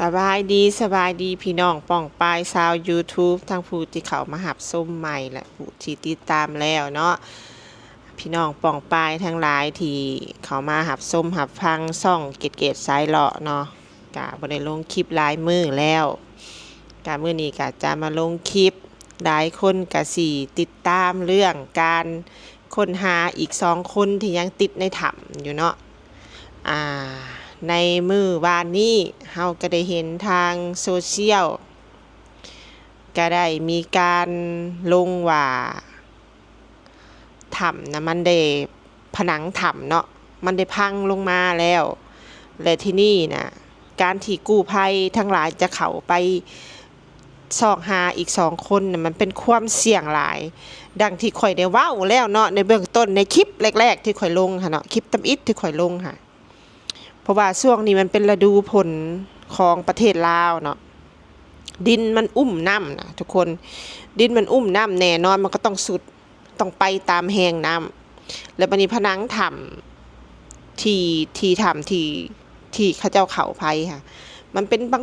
สบายดีพี่น้องป้องปายชาว YouTube ทั้งผู้ที่เขามาหับส้มใหม่และผู้ที่ติดตามแล้วเนาะพี่น้องป้องปายทั้งหลายที่เขามาหับส้มหับฟังซ่องเกตสายเลาะเนาะกะบ่ได้ลงคลิปหลายมือแล้วกะมื้อนี้กะจะมาลงคลิปหลายคนกะสิติดตามเรื่องการค้นหาอีก2 คนที่ยังติดในถ้ำอยู่เนาะอ่า ในมือวานนี้เฮาก็ได้เห็นทางโซเชียลก็ได้มีการลงว่าถ้ำนะมันได้ผนังถ้ำเนาะมันได้พังลงมาแล้วและที่นี่นะการที่กู้ภัยทั้งหลายจะเข้าไปซอกหาอีก2 คนน่ะมันเป็นความเสี่ยงหลายดังที่ข่อยได้เว้าแล้วเนาะในเบื้องต้นในคลิปแรกๆที่ข่อยลงค่ะเนาะคลิปตำอิดที่ข่อยลงค่ะเพราะว่าช่วงนี้มันเป็นฤดูฝนของประเทศลาวเนาะดินมันอุ้มน้ำนะทุกคนดินมันอุ้มน้ำแน่นอนมันก็ต้องสุดต้องไปตามแหงน้ำแล้วบัดนี้ผนังถ้ำที่ถ้ำที่เขาเจ้าเขาไผค่ะมันเป็นบา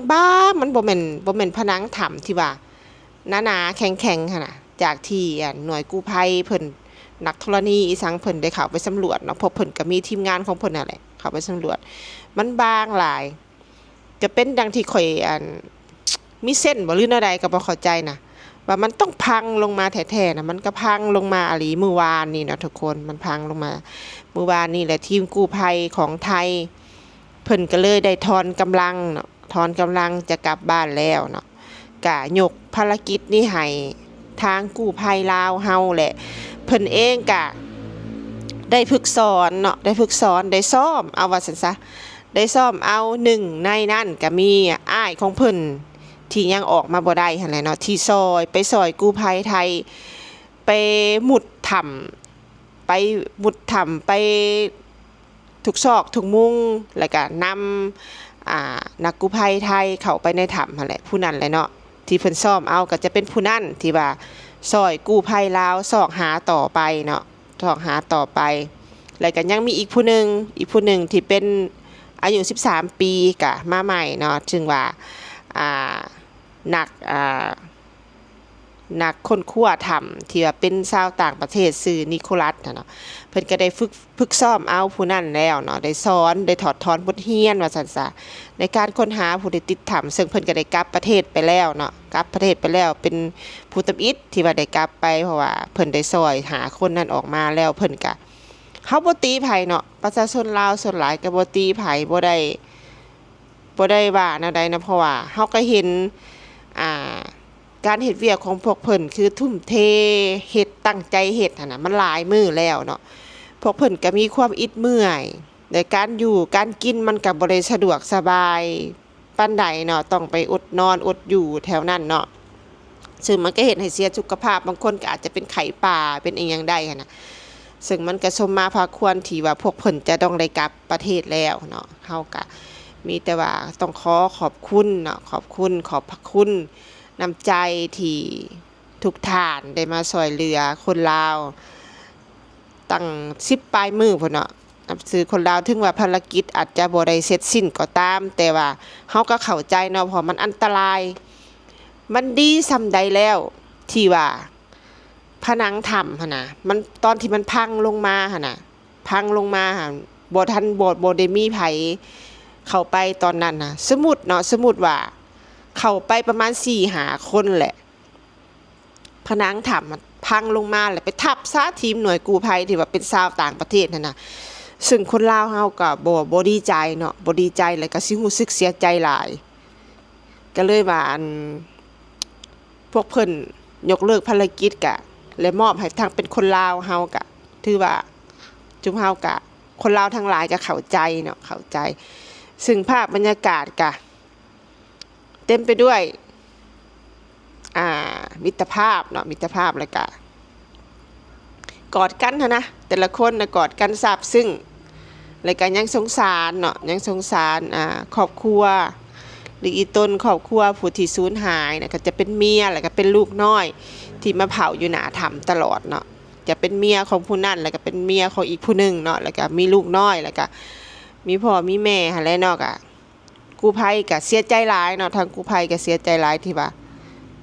งๆมันบ่แม่นผนังถ้ำที่ว่าหนาๆแข็งๆค่ะนะจากที่หน่วยกู้ภัยเพิ่นนักธรณีอีสังเพิ่นได้เข้าไปสำรวจเนาะเพราะเพิ่นก็มีทีมงานของเพิ่นนั่นแหละเข้าไปสำรวจมันบางหลายจะเป็นดังที่ข่อยมีเส้นบ่หรือแนวใดก็บ่เข้าใจนะว่ามันต้องพังลงมาแท้ๆนะมันก็พังลงมาอีหลีเมื่อวานนี่เนาะทุกคนมันพังลงมาเมื่อวานนี่แหละทีมกู้ภัยของไทยเพิ่นก็เลยได้ถอนกำลังเนาะถอนกำลังจะกลับบ้านแล้วเนาะก็ยกภารกิจนี้ให้ทางกู้ภัยลาวเฮาแหละเพิ่นเองก็ได้ฝึกสอนเนาะได้ฝึกสอนได้ซ้อมเอาว่าซั่นซะได้ซ้อมเอา1ในนั้นก็มีอ้ายของเพิ่นที่ยังออกมาบ่ได้หั่นแหละเนาะที่ซอยกู้ภัยไทยไปมุดถ้ำไปมุดถ้ำไปทุกซอกทุกมุมแล้วก็นำนักกู้ภัยไทยเข้าไปในถ้ำหั่นแหละผู้นั้นแหละเนาะที่เพิ่นซ้อมเอาก็จะเป็นผู้นั้นที่ว่าซอยกู้ภัยลาวซอกหาต่อไปเนาะซอกหาต่อไปแล้วก็ยังมีอีกผู้หนึ่งที่เป็นอายุ13 ปีก็มาใหม่เนาะจึงว่านักค้นคว้าถ้ำที่ว่าเป็นชาวต่างประเทศชื่อนิโคลัสเนาะเพิ่นก็ได้ฝึกซ้อมเอาผู้นั้นแล้วเนาะได้สอนได้ถอดถอนบทเรียนว่าซั่นซะในการค้นหาผู้ที่ติดถ้ำซึ่งเพิ่นก็ได้กลับประเทศไปแล้วเนาะกลับประเทศไปแล้วเป็นผู้ตับอิฐที่ว่าได้กลับไปเพราะว่าเพิ่นได้ซอยหาคนนั้นออกมาแล้วเพิ่นก็เฮาบ่ตีไผเนาะประชาชนลาวส่วนหลายก็บ่ตีไผบ่ได้ว่าแนวใดนะเพราะว่าเฮาก็เห็นการเฮ็ดเวียกของพวกเพิ่นคือทุ่มเทเฮ็ดตั้งใจเฮ็ดหั่นน่ะมันหลายมื้อแล้วเนาะพวกเพิ่นก็มีความอิดเมื่อยในการอยู่การกินมันก็บ่ได้สะดวกสบายปานใดเนาะต้องไปอดนอนอดอยู่แถวนั้นเนาะซึ่งมันก็เฮ็ดให้เสียสุขภาพบางคนก็อาจจะเป็นไข้ป่าเป็นอีหยังได้หั่นน่ะซึ่งมันก็สมมาพาควรที่ว่าพวกเพิ่นจะต้องได้กลับประเทศแล้วเนาะเฮาก็มีแต่ว่าต้องขอบคุณเนาะขอบพระคุณน้ำใจที่ทุกท่านได้มาช่วยเหลือคนลาวตั้ง10 ปลายมือพุ่นเนาะสื่อคนลาวถึงว่าภารกิจอาจจะบ่ได้เสร็จสิ้นก็ตามแต่ว่าเฮาก็เข้าใจเนาะเพราะมันอันตรายมันดีส่ำใดแล้วที่ว่าผนังถ้ำหั่นน่ะมันตอนที่มันพังลงมาหั่นน่ะพังลงมาหั่นบ่ทันบ่ได้มีไผเข้าไปตอนนั้นน่ะสมมุติว่าเข้าไปประมาณ4-5 คนแหละผนังถ้ำมันพังลงมาแล้วไปทับซะทีมหน่วยกู้ภัยที่ว่าเป็นชาวต่างประเทศนั่นน่ะซึ่งคนลาวเฮาก็บ่ดีใจเนาะบ่ดีใจแล้วก็สิรู้สึกเสียใจหลายก็เลยว่าพวกเพิ่นยกเลิกภารกิจก็และมอบให้ทางเป็นคนลาวเฮาก็ถือว่าจุมเฮาก็คนลาวทั้งหลายก็เข้าใจเนาะเข้าใจซึ่งภาพบรรยากาศก็เต็มไปด้วยมิตรภาพเนาะมิตรภาพแล้วก็กอดกันนะแต่ละคนนะกอดกันซาบซึ้งแล้วก็ยังสงสารเนาะยังสงสารครอบครัวหรืออีต้นครอบครัวผู้ที่สูญหายนะก็จะเป็นเมียแล้วก็เป็นลูกน้อยที่มาเผาอยู่หน้าถ้ำตลอดเนาะจะเป็นเมียของผู้นั้นแล้วก็เป็นเมียของอีกผู้นึงเนาะแล้วก็มีลูกน้อยแล้วก็มีพ่อมีแม่หั่นแหละเนาะก็ กู้ภัยก็เสียใจหลายเนาะทางกู้ภัยก็เสียใจหลายที่ว่า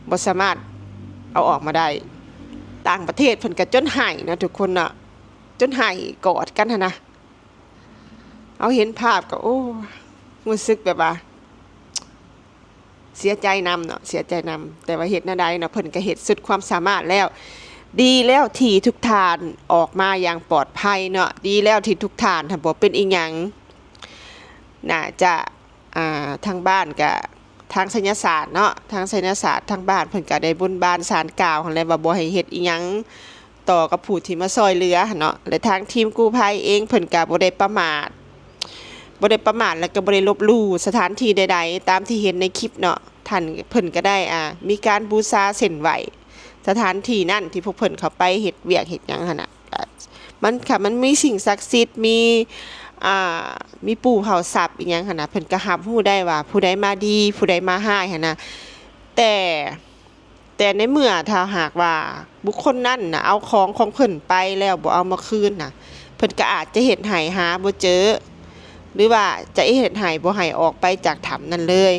บ่สามารถเอาออกมาได้ต่างประเทศเพิ่นก็จนไห้นะทุกคนน่ะจนไห้กอดกันหั่นนะเอาเห็นภาพก็โอ้รู้สึกแบบว่าเสียใจนำเนาะเสียใจนำแต่ว่าเฮ็ดแนวใดเนาะเพิ่นก็เฮ็ดสุดความสามารถแล้วดีแล้วที่ทุกท่านออกมาอย่างปลอดภัยเนาะดีแล้วที่ทุกท่านถ้าบ่เป็นอีหยังน่าจะทางบ้านก็ทางไสยศาสตร์เนาะทางไสยศาสตร์ทางบ้านเพิ่นก็ได้บนบานศาลกล่าวหั่นแหละว่าบ่ให้เฮ็ดอีหยังต่อกับผู้ที่มาช่วยเหลือหั่นเนาะและทางทีมกู้ภัยเองเพิ่นก็บ่ได้ประมาทแล้วก็บ่ได้ลบหลู่สถานที่ใดๆตามที่เห็นในคลิปเนาะท่านเพิ่นก็ได้มีการบูชาเส้นไหว้สถานที่นั่นที่พวกเพิ่นเข้าไปเฮ็ดเวียกเฮ็ดหยังหั่นน่ะมันมีสิ่งศักดิ์สิทธิ์มีปู่เผาทรัพย์อีหยังหั่นน่ะเพิ่นก็รับรู้ได้ว่าผู้ใดมาดีผู้ใดมาร้ายหั่นน่ะแต่ในเมื่อถ้าหากว่าบุคคลนั้นน่ะเอาของเพิ่นไปแล้วบ่เอามาคืนน่ะเพิ่นก็อาจจะเฮ็ดให้หาบ่เจอหรือว่าจะเฮ็ดให้บ่ให้ออกไปจากถ้ำนั้นเลย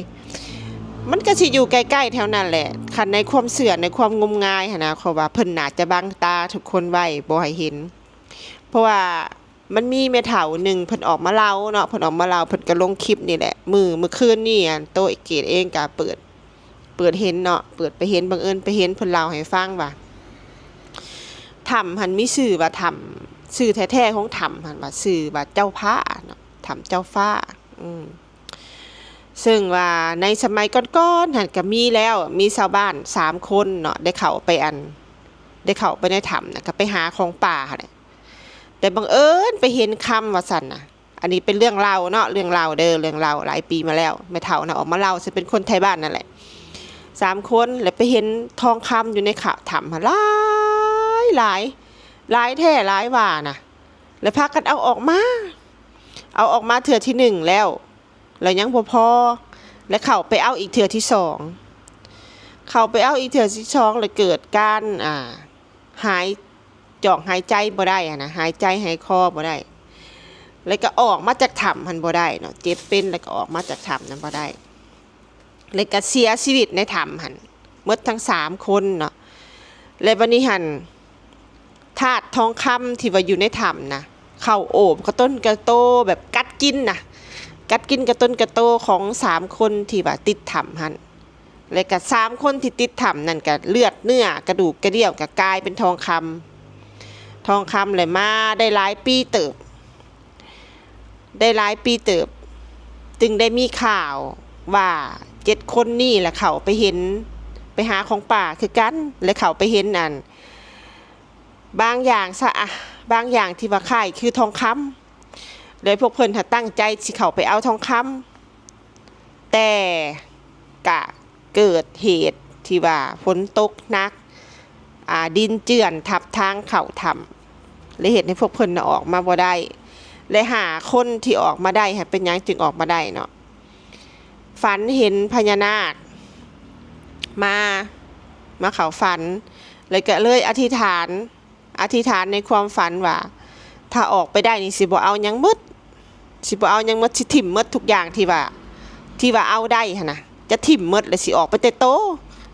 มันก็สิอยู่ใกล้ๆแถวนั้นแหละคันในความเชื่อในความงมงายหั่นน่ะเขาว่าเพิ่นน่าจะบังตาทุกคนไว้บ่ให้เห็นเพราะว่ามันมีแม่เฒ่าหนึ่งเพิ่นออกมาเล่าเนาะเพิ่นออกมาเล่าเพิ่นก็ลงคลิปนี่แหละเมื่อคืนนี่โตเกตเองก็เปิดเห็นเนาะเปิดไปเห็นบังเอิญไปเห็นเพิ่นเล่าให้ฟังว่าถ้ำหันมีชื่อว่าถ้ำชื่อแท้ๆของถ้ำหันว่าชื่อว่าเจ้าฟ้าเนาะถ้ำเจ้าฟ้าซึ่งว่าในสมัยก่อนๆหันก็มีแล้วมีชาวบ้าน3คนเนาะได้เข้าไปในถ้ำน่ะก็ไปหาของป่าเนี่ยแต่บังเอิญไปเห็นคำว่าสั่นน่ะอันนี้เป็นเรื่องเล่าเนาะเรื่องเล่าหลายปีมาแล้วแม่เฒ่าน่ะออกมาเล่าซึ่งเป็นคนไทยบ้านนั่นแหละ3คนแล้วไปเห็นทองคำอยู่ในถ้ำหลายแท้หลายว่าน่ะแล้วพากันเอาออกมาเทื่อที่1แล้วยังบ่พอแล้วเข้าไปเอาอีกเทื่อที่2เลยเกิดการหายใจบ่ได้นะหายใจหายคอบ่ได้แล้วก็ออกมาจากถ้ำหันบ่ได้เนาะเจ็บเป็นแล้วก็ออกมาจากถ้ำนั้นบ่ได้แล้วก็เสียชีวิตในถ้ำหันหมดทั้ง3คนเนาะแล้วบัดนี้หันธาตุทองคำที่ว่าอยู่ในถ้ำนะเข้าโอบกระต้นกระโตแบบกัดกินกระต้นกระโตของ3คนที่ว่าติดถ้ำหันแล้วก็3คนที่ติดถ้ำนั่นก็เลือดเนื้อกระดูกกระเดี่ยวก็กลายเป็นทองคำเลยมาได้หลายปีเติบจึงได้มีข่าวว่า7คนนี่แหละเขาไปหาของป่าคือกันและเขาไปเห็นบางอย่างที่ว่าค่ายคือทองคำเลยพวกเพิ่นตั้งใจสิเขาไปเอาทองคำแต่กะเกิดเหตุที่ว่าฝนตกหนักดินเจือนทับทางเข้าถ้ำเลยเหตุให้พวกเพิ่นออกมาบ่ได้เลยหาคนที่ออกมาได้เป็นหยังจึงออกมาได้เนาะฝันเห็นพญานาคมาเข้าฝันเลยอธิษฐานในความฝันว่าถ้าออกไปได้นี่สิบ่เอาหยังหมดสิถิ่มหมดทุกอย่างที่ว่าเอาได้หั่นน่ะจะถิ่มหมดแล้วสิออกไปแต่โต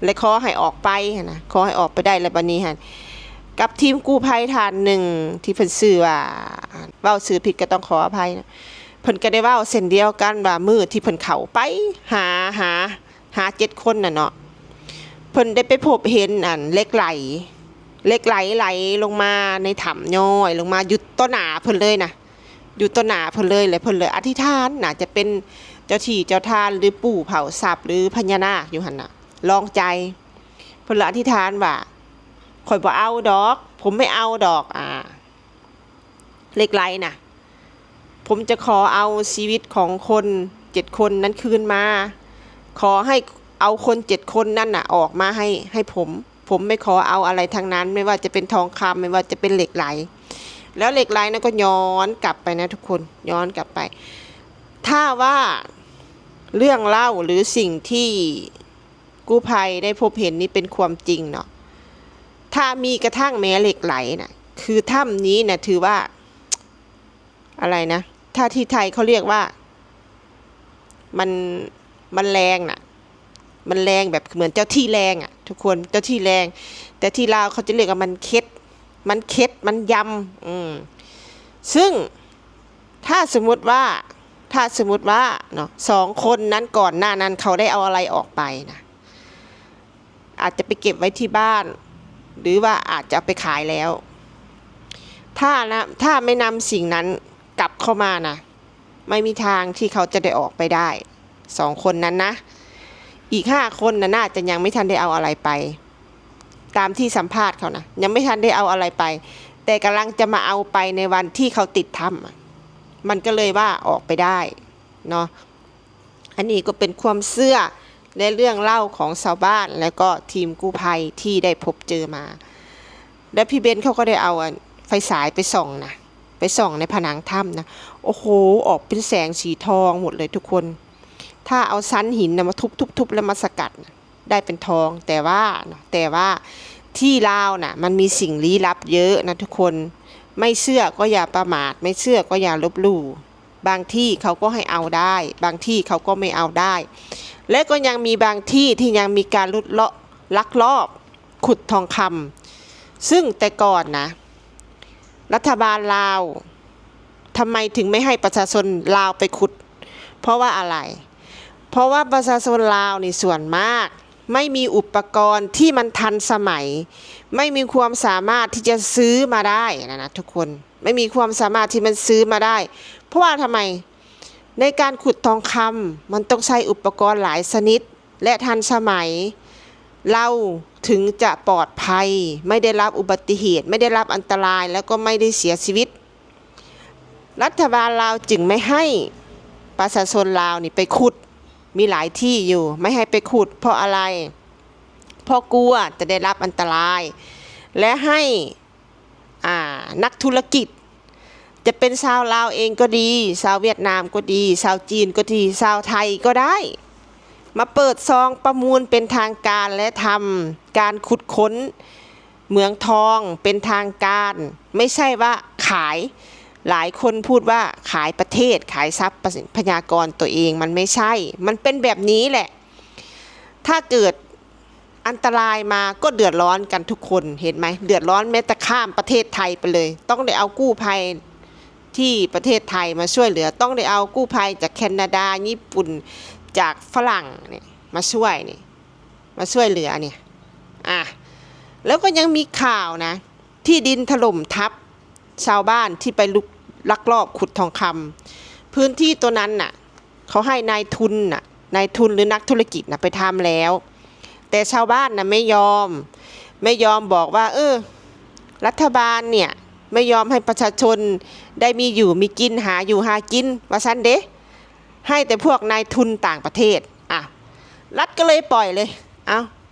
เลยขอให้ออกไปหั่นน่ะขอให้ออกไปได้แล้วบัดนี้หั่นกับทีมกู้ภัยท่านหนึ่งที่เพิ่นชื่อว่าเว้าชื่อผิดก็ต้องขออภัยนะเพิ่นก็ได้เว้าเส้นเดียวกันว่ามื้อที่เพิ่นเข้าไปหา7คนน่ะเนาะเพิ่นได้ไปพบเห็นเหล็กไหลไหลลงมาในถ้ำย่อยลงมาอยู่ต่อหน้าเพิ่นเลยนะอยู่ต่อหน้าเพิ่นเลยแล้วเพิ่นเลยอธิษฐานน่าจะเป็นเจ้าที่เจ้าทานหรือปู่เผาทรัพย์หรือพญานาคอยู่หั่นน่ะลองใจเพิ่นเลยอธิษฐานว่าข่อยบ่เอาดอกผมไม่เอาดอกเหล็กไหลน่ะผมจะขอเอาชีวิตของคน7คนนั้นคืนมาขอให้เอาคน7คนนั่นน่ะออกมาให้ผมไม่ขอเอาอะไรทั้งนั้นไม่ว่าจะเป็นทองคำไม่ว่าจะเป็นเหล็กไหลแล้วเหล็กไหลนั้นก็ย้อนกลับไปนะทุกคนย้อนกลับไปถ้าว่าเรื่องเล่าหรือสิ่งที่กู้ภัยได้พบเห็นนี้เป็นความจริงเนาะถ้ามีกระทั่งแม้เหล็กไหลน่ะคือถ้ำนี้น่ะถือว่าอะไรนะถ้าที่ไทยเขาเรียกว่า มันมันแรงน่ะมันแรงแบบเหมือนเจ้าที่แรงอ่ะทุกคนเจ้าที่แรงแต่ที่ลาวเขาจะเรียกว่ามันเค็ดมันยำซึ่งถ้าสมมุติว่าเนาะ2 คนนั้นก่อนหน้านั้นเขาได้เอาอะไรออกไปนะอาจจะไปเก็บไว้ที่บ้านหรือว่าอาจจะไปขายแล้วถ้าไม่นำสิ่งนั้นกลับเข้ามานะไม่มีทางที่เขาจะได้ออกไปได้2 คนนั้นนะอีก5 คนน่าจะยังไม่ทันได้เอาอะไรไปตามที่สัมภาษณ์เขานะยังไม่ทันได้เอาอะไรไปแต่กำลังจะมาเอาไปในวันที่เขาติดถ้ำมันก็เลยว่าออกไปได้เนาะอันนี้ก็เป็นความเชื่อและเรื่องเล่าของชาวบ้านแล้วก็ทีมกู้ภัยที่ได้พบเจอมาและพี่เบนเขาก็ได้เอาไฟฉายไปส่องในผนังถ้ำนะโอ้โหออกเป็นแสงสีทองหมดเลยทุกคนถ้าเอาชั้นหินมาทุบแล้วมาสกัดได้เป็นทองแต่ว่าที่ลาวน่ะมันมีสิ่งลี้ลับเยอะนะทุกคนไม่เชื่อก็อย่าประมาทไม่เชื่อก็อย่าลบหลู่บางที่เขาก็ให้เอาได้บางที่เขาก็ไม่เอาได้และก็ยังมีบางที่ที่ยังมีการลักลอบขุดทองคำซึ่งแต่ก่อนนะรัฐบาลลาวทำไมถึงไม่ให้ประชาชนลาวไปขุดเพราะว่าอะไรเพราะว่าประชาชนลาวนี่ส่วนมากไม่มีอุปกรณ์ที่มันทันสมัยไม่มีความสามารถที่จะซื้อมาได้นะทุกคนไม่มีความสามารถที่มันซื้อมาได้เพราะว่าทำไมในการขุดทองคำมันต้องใช้อุปกรณ์หลายชนิดและทันสมัยเราถึงจะปลอดภัยไม่ได้รับอุบัติเหตุไม่ได้รับอันตรายแล้วก็ไม่ได้เสียชีวิตรัฐบาลลาวจึงไม่ให้ประชาชนลาวนี่ไปขุดมีหลายที่อยู่ไม่ให้ไปขุดเพราะอะไรเพราะกลัวจะได้รับอันตรายและให้นักธุรกิจจะเป็นชาวลาวเองก็ดีชาวเวียดนามก็ดีชาวจีนก็ดีชาวไทยก็ได้มาเปิดซองประมูลเป็นทางการและทำการขุดค้นเหมืองทองเป็นทางการไม่ใช่ว่าขายหลายคนพูดว่าขายประเทศขายทรัพยากรตัวเองมันไม่ใช่มันเป็นแบบนี้แหละถ้าเกิดอันตรายมาก็เดือดร้อนกันทุกคนเห็นไหมเดือดร้อนแม้แต่ข้ามประเทศไทยไปเลยต้องได้เอากู้ภัยที่ประเทศไทยมาช่วยเหลือต้องได้เอากู้ภัยจากแคนาดาญี่ปุ่นจากฝรั่งเนี่ยมาช่วยเหลือเนี่ยแล้วก็ยังมีข่าวนะที่ดินถล่มทับชาวบ้านที่ไปลักลอบขุดทองคำพื้นที่ตัวนั้นน่ะเขาให้นายทุนหรือนักธุรกิจน่ะไปทำแล้วแต่ชาวบ้านน่ะไม่ยอมบอกว่ารัฐบาลเนี่ยไม่ยอมให้ประชาชนได้มีอยู่มีกินหาอยู่หากินว่าซั่นเด้ให้แต่พวกนายทุนต่างประเทศรัฐก็เลยปล่อยเลย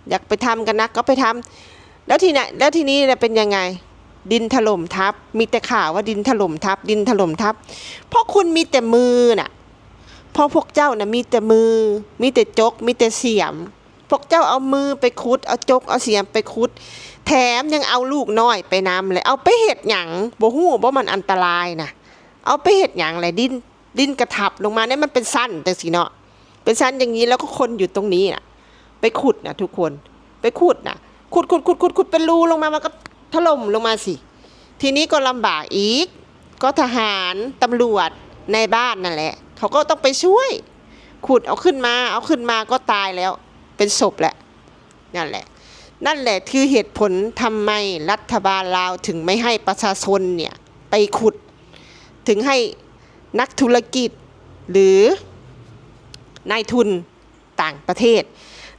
อยากไปทำกันนะก็ไปทำแล้วทีนี้เป็นยังไงดินถล่มทับมีแต่ข่าวว่าดินถล่มทับเพราะคุณมีแต่มือน่ะเพราะพวกเจ้าน่ะมีแต่มือมีแต่จกมีแต่เสียมพวกเจ้าเอามือไปขุดเอาจกเอาเสียมไปขุดแถมยังเอาลูกน้อยไปนำเลยเอาไปเฮ็ดหยังบ่ฮู้บ่มันอันตรายนะเอาไปเฮ็ดหยังเลยดินกระทับลงมาเนี่ยมันเป็นสั้นจังซี่เนาะเป็นสั้นอย่างนี้แล้วก็คนอยู่ตรงนี้น่ะไปขุดนะทุกคนไปขุดนะขุดเป็นรูลงมามันก็ถล่มลงมาสิทีนี้ก็ลำบากอีกก็ทหารตำรวจในบ้านนั่นแหละเขาก็ต้องไปช่วยขุดเอาขึ้นมาก็ตายแล้วเป็นศพแหละนั่นแหละคือเหตุผลทำไมรัฐบาลลาวถึงไม่ให้ประชาชนเนี่ยไปขุดถึงให้นักธุรกิจหรือนายทุนต่างประเทศ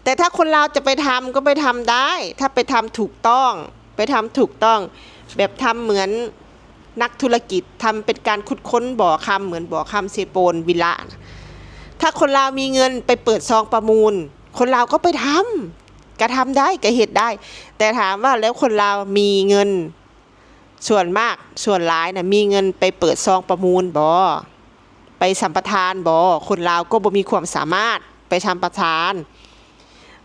แต่ถ้าคนลาวจะไปทำก็ไปทำได้ถ้าไปทำถูกต้องแบบทำเหมือนนักธุรกิจทำเป็นการขุดค้นบ่อคำเหมือนบ่อคำเซโปนวิลล่าถ้าคนลาวมีเงินไปเปิดซองประมูลคนลาวก็ไปทำก็ทำได้ก็เหตุได้แต่ถามว่าแล้วคนลาวมีเงินส่วนมากส่วนหลายนะมีเงินไปเปิดซองประมูลบ่ไปสัมปทานบ่คนลาวก็บ่มีความสามารถไปสัมปทาน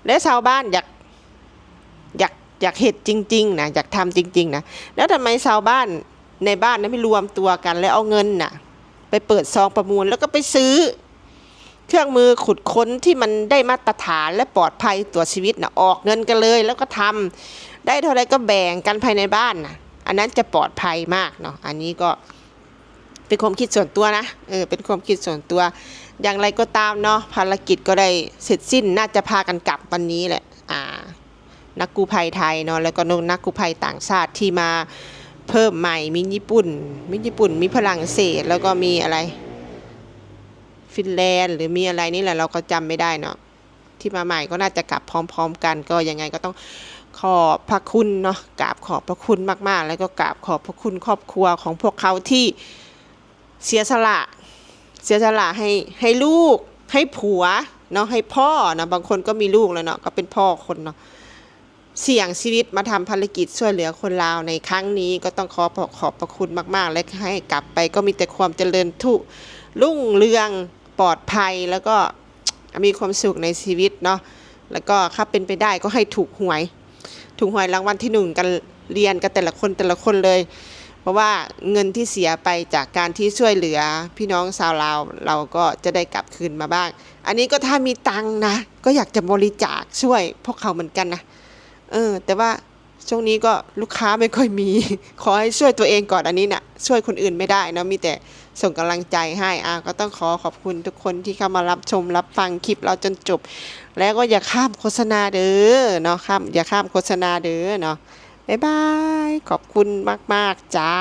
และชาวบ้านอยากเฮ็ดจริงๆนะอยากทำจริงๆนะแล้วทำไมชาวบ้านในบ้านนั้นไม่รวมตัวกันแล้วเอาเงินน่ะไปเปิดซองประมูลแล้วก็ไปซื้อ เครื่องมือขุดค้นที่มันได้มาตรฐานและปลอดภัยต่อชีวิตนะออกเงินกันเลยแล้วก็ทำได้เท่าไรก็แบ่งกันภายในบ้านนะอันนั้นจะปลอดภัยมากเนาะอันนี้ก็เป็นความคิดส่วนตัวนะเป็นความคิดส่วนตัวอย่างไรก็ตามเนาะภารกิจก็ได้เสร็จสิ้นน่าจะพากันกลับวันนี้แหละนักกู้ภัยไทยเนาะแล้วก็นักกู้ภัยต่างชาติที่มาเพิ่มใหม่มีญี่ปุ่นมีฝรั่งเศสแล้วก็มีอะไรฟินแลนด์หรือมีอะไรนี่แหละเราก็จำไม่ได้เนาะที่มาใหม่ก็น่าจะกลับพร้อมๆกันก็ยังไงก็ต้องขอบพระคุณเนาะกราบขอบพระคุณมากๆแล้วก็กราบขอบพระคุณครอบครัวของพวกเขาที่เสียสละให้ลูกให้ผัวเนาะให้พ่อนะบางคนก็มีลูกแล้วเนาะก็เป็นพ่อคนเนาะเสี่ยงชีวิตมาทำภารกิจช่วยเหลือคนลาวในครั้งนี้ก็ต้องขอบพระคุณมากๆและให้กลับไปก็มีแต่ความเจริญรุ่งเรืองปลอดภัยแล้วก็มีความสุขในชีวิตเนาะแล้วก็ถ้าเป็นไปได้ก็ให้ถูกหวยรางวัลที่1กันเรียนกันแต่ละคนเลยเพราะว่าเงินที่เสียไปจากการที่ช่วยเหลือพี่น้องชาวลาวเราก็จะได้กลับคืนมาบ้างอันนี้ก็ถ้ามีตังค์นะก็อยากจะบริจาคช่วยพวกเขาเหมือนกันนะแต่ว่าช่วงนี้ก็ลูกค้าไม่ค่อยมี ขอให้ช่วยตัวเองก่อนอันนี้น่ะช่วยคนอื่นไม่ได้นะมีแต่ส่งกำลังใจให้ก็ต้องขอบคุณทุกคนที่เข้ามารับชมรับฟังคลิปเราจนจบแล้วก็อย่าข้ามโฆษณาเด้อเนาะอย่าข้ามโฆษณาเด้อเนาะบ๊ายบายขอบคุณมากๆจ้า